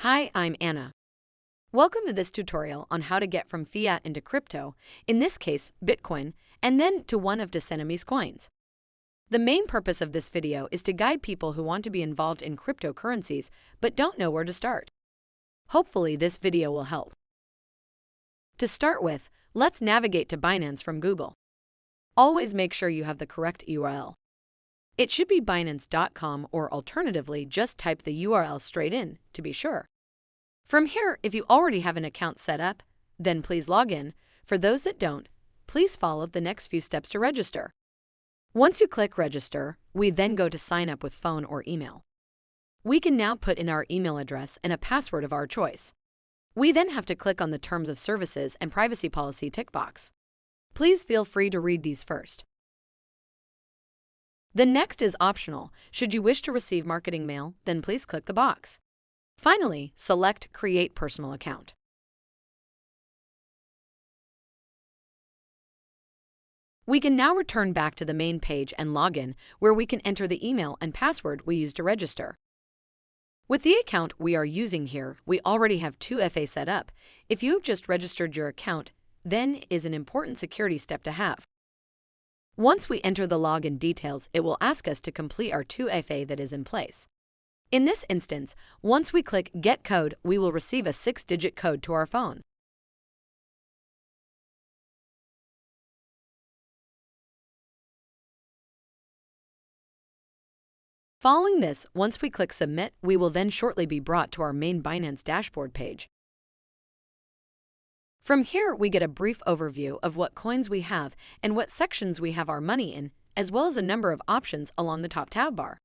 Hi, I'm Anna. Welcome to this tutorial on how to get from fiat into crypto, in this case, Bitcoin, and then to one of Decenomy's coins. The main purpose of this video is to guide people who want to be involved in cryptocurrencies but don't know where to start. Hopefully, this video will help. To start with, let's navigate to Binance from Google. Always make sure you have the correct URL. It should be Binance.com, or alternatively, just type the URL straight in to be sure. From here, if you already have an account set up, then please log in. For those that don't, please follow the next few steps to register. Once you click register, we then go to sign up with phone or email. We can now put in our email address and a password of our choice. We then have to click on the Terms of Services and Privacy Policy tick box. Please feel free to read these first. The next is optional. Should you wish to receive marketing mail, then please click the box. Finally, select Create Personal Account. We can now return back to the main page and log in, where we can enter the email and password we used to register. With the account we are using here, we already have 2FA set up. If you have just registered your account, then is an important security step to have. Once we enter the login details, it will ask us to complete our 2FA that is in place. In this instance, once we click Get Code, we will receive a 6-digit code to our phone. Following this, once we click Submit, we will then shortly be brought to our main Binance dashboard page. From here, we get a brief overview of what coins we have and what sections we have our money in, as well as a number of options along the top tab bar.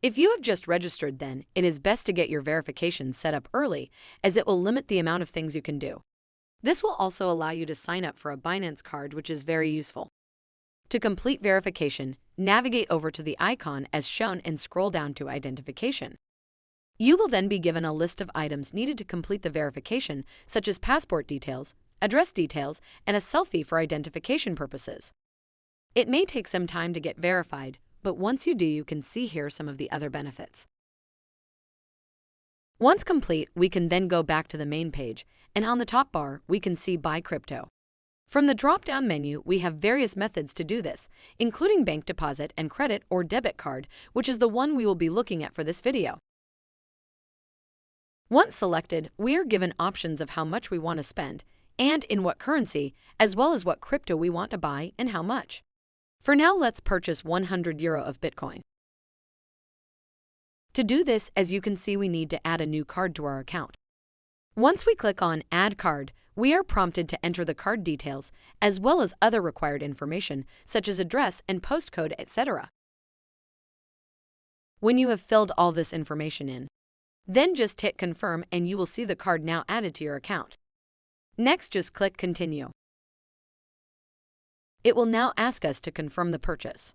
If you have just registered, then it is best to get your verification set up early, as it will limit the amount of things you can do. This will also allow you to sign up for a Binance card, which is very useful. To complete verification, navigate over to the icon as shown and scroll down to Identification. You will then be given a list of items needed to complete the verification, such as passport details, address details, and a selfie for identification purposes. It may take some time to get verified, but once you do, you can see here some of the other benefits. Once complete, we can then go back to the main page, and on the top bar, we can see Buy Crypto. From the drop-down menu, we have various methods to do this, including bank deposit and credit or debit card, which is the one we will be looking at for this video. Once selected, we are given options of how much we want to spend and in what currency, as well as what crypto we want to buy and how much. For now, let's purchase €100 of Bitcoin. To do this, as you can see, we need to add a new card to our account. Once we click on Add Card, we are prompted to enter the card details, as well as other required information, such as address and postcode, etc. When you have filled all this information in, then just hit Confirm and you will see the card now added to your account. Next, just click Continue. It will now ask us to confirm the purchase.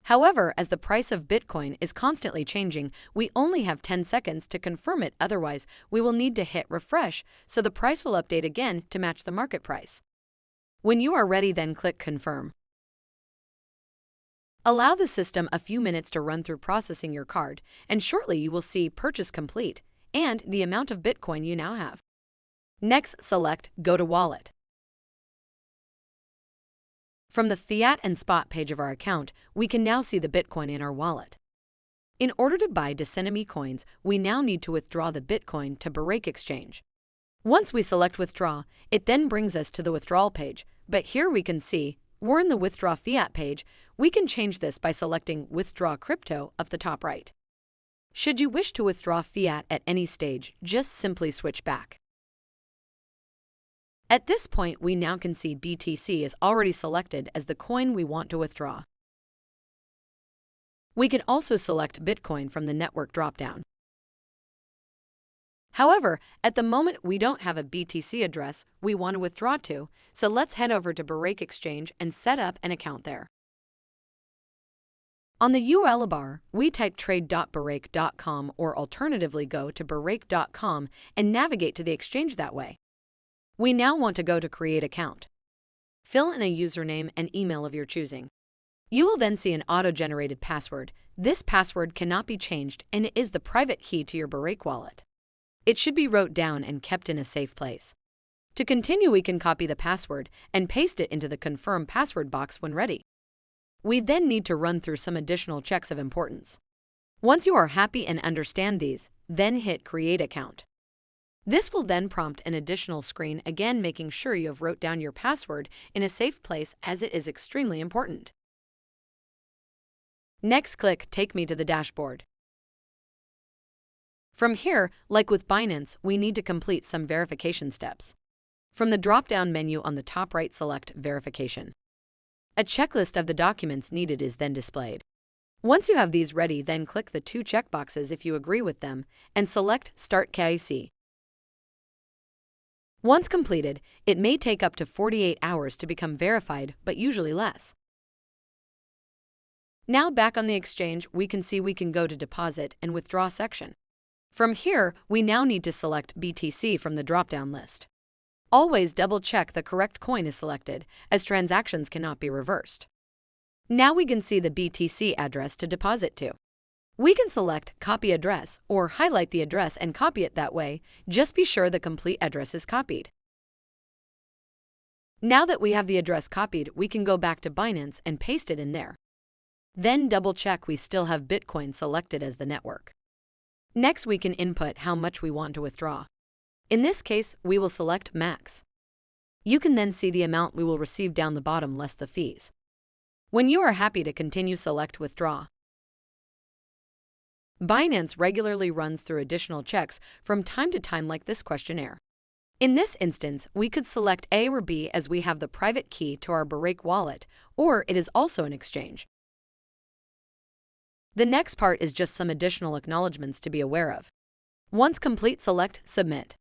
However, as the price of Bitcoin is constantly changing, we only have 10 seconds to confirm it, otherwise we will need to hit refresh, so the price will update again to match the market price. When you are ready, then click Confirm. Allow the system a few minutes to run through processing your card, and shortly you will see Purchase Complete and the amount of Bitcoin you now have. Next, select Go to Wallet. From the Fiat and Spot page of our account, we can now see the Bitcoin in our wallet. In order to buy Decenomy Coins, we now need to withdraw the Bitcoin to Birake exchange. Once we select Withdraw, it then brings us to the withdrawal page, but here we can see we're in the Withdraw Fiat page. We can change this by selecting Withdraw Crypto up the top right. Should you wish to withdraw Fiat at any stage, just simply switch back. At this point, we now can see BTC is already selected as the coin we want to withdraw. We can also select Bitcoin from the network dropdown. However, at the moment we don't have a BTC address we want to withdraw to, so let's head over to Birake Exchange and set up an account there. On the URL bar, we type trade.birake.com, or alternatively go to birake.com and navigate to the exchange that way. We now want to go to Create Account. Fill in a username and email of your choosing. You will then see an auto-generated password. This password cannot be changed and it is the private key to your Birake wallet. It should be wrote down and kept in a safe place. To continue, we can copy the password and paste it into the Confirm Password box when ready. We then need to run through some additional checks of importance. Once you are happy and understand these, then hit Create Account. This will then prompt an additional screen, again making sure you have wrote down your password in a safe place, as it is extremely important. Next, click Take Me to the dashboard. From here, like with Binance, we need to complete some verification steps. From the drop-down menu on the top right, select Verification. A checklist of the documents needed is then displayed. Once you have these ready, then click the 2 checkboxes if you agree with them and select Start KYC. Once completed, it may take up to 48 hours to become verified, but usually less. Now back on the exchange, we can see we can go to Deposit and Withdraw section. From here, we now need to select BTC from the drop-down list. Always double-check the correct coin is selected, as transactions cannot be reversed. Now we can see the BTC address to deposit to. We can select Copy Address or highlight the address and copy it that way. Just be sure the complete address is copied. Now that we have the address copied, we can go back to Binance and paste it in there. Then double-check we still have Bitcoin selected as the network. Next, we can input how much we want to withdraw. In this case, we will select Max. You can then see the amount we will receive down the bottom less the fees. When you are happy to continue, select Withdraw. Binance regularly runs through additional checks from time to time, like this questionnaire. In this instance, we could select A or B, as we have the private key to our Birake wallet, or it is also an exchange. The next part is just some additional acknowledgements to be aware of. Once complete, select Submit.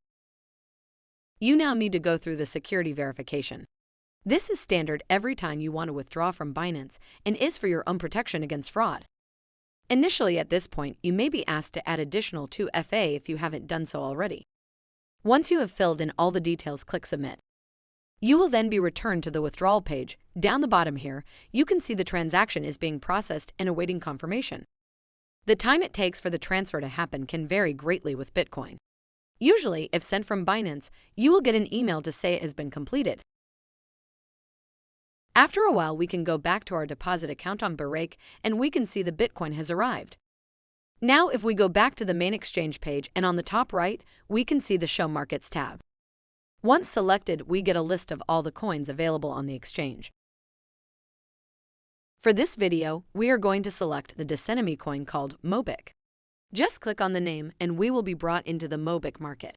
You now need to go through the security verification. This is standard every time you want to withdraw from Binance and is for your own protection against fraud. Initially, at this point, you may be asked to add additional 2FA if you haven't done so already. Once you have filled in all the details, click Submit. You will then be returned to the withdrawal page. Down the bottom here, you can see the transaction is being processed and awaiting confirmation. The time it takes for the transfer to happen can vary greatly with Bitcoin. Usually, if sent from Binance, you will get an email to say it has been completed. After a while, we can go back to our deposit account on Birake and we can see the Bitcoin has arrived. Now, if we go back to the main exchange page and on the top right, we can see the Show Markets tab. Once selected, we get a list of all the coins available on the exchange. For this video, we are going to select the Decenomy coin called MOBIC. Just click on the name and we will be brought into the MOBIC market.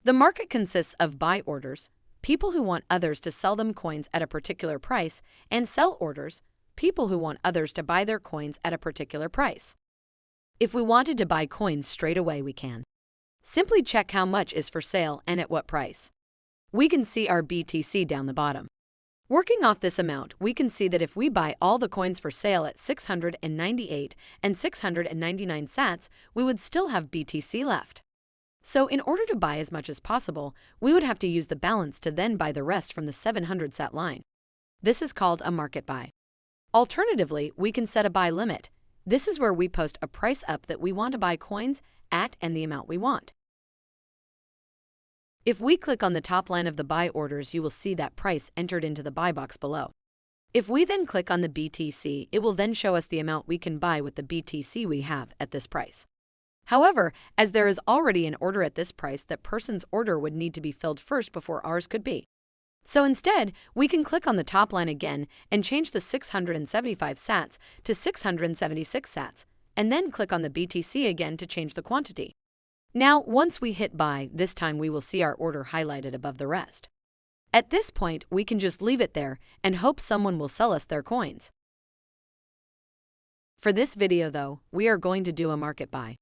The market consists of buy orders, people who want others to sell them coins at a particular price, and sell orders, people who want others to buy their coins at a particular price. If we wanted to buy coins straight away, we can. Simply check how much is for sale and at what price. We can see our BTC down the bottom. Working off this amount, we can see that if we buy all the coins for sale at 698 and 699 sats, we would still have BTC left. So in order to buy as much as possible, we would have to use the balance to then buy the rest from the 700 sat line. This is called a market buy. Alternatively, we can set a buy limit. This is where we post a price up that we want to buy coins at and the amount we want. If we click on the top line of the buy orders, you will see that price entered into the buy box below. If we then click on the BTC, it will then show us the amount we can buy with the BTC we have at this price. However, as there is already an order at this price, that person's order would need to be filled first before ours could be. So instead, we can click on the top line again and change the 675 sats to 676 sats, and then click on the BTC again to change the quantity. Now, once we hit buy, this time we will see our order highlighted above the rest. At this point, we can just leave it there and hope someone will sell us their coins. For this video though, we are going to do a market buy.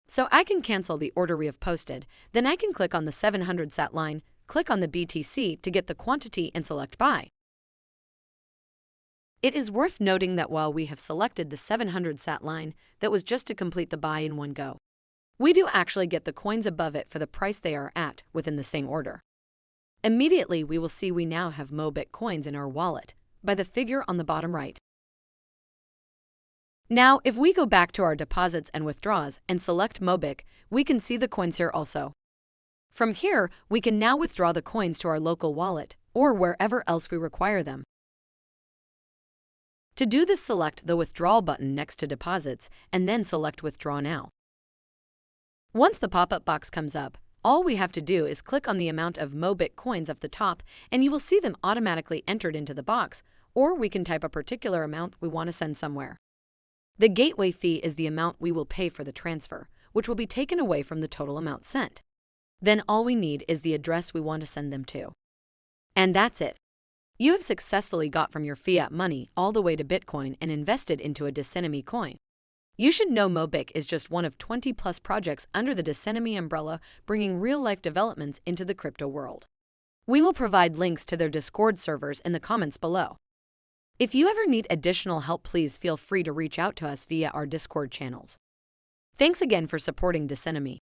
So I can cancel the order we have posted, then I can click on the 700 sat line, click on the BTC to get the quantity and select buy. It is worth noting that while we have selected the 700 sat line, that was just to complete the buy in one go. We do actually get the coins above it for the price they are at within the same order. Immediately, we will see we now have MOBIC coins in our wallet by the figure on the bottom right. Now, if we go back to our deposits and withdrawals and select Mobic, we can see the coins here also. From here, we can now withdraw the coins to our local wallet or wherever else we require them. To do this, select the Withdrawal button next to Deposits and then select Withdraw Now. Once the pop-up box comes up, all we have to do is click on the amount of Mobic coins at the top and you will see them automatically entered into the box, or we can type a particular amount we want to send somewhere. The gateway fee is the amount we will pay for the transfer, which will be taken away from the total amount sent. Then all we need is the address we want to send them to. And that's it. You have successfully got from your fiat money all the way to Bitcoin and invested into a Decenomy coin. You should know Mobic is just one of 20+ projects under the Decenomy umbrella bringing real-life developments into the crypto world. We will provide links to their Discord servers in the comments below. If you ever need additional help, please feel free to reach out to us via our Discord channels. Thanks again for supporting Decenomy.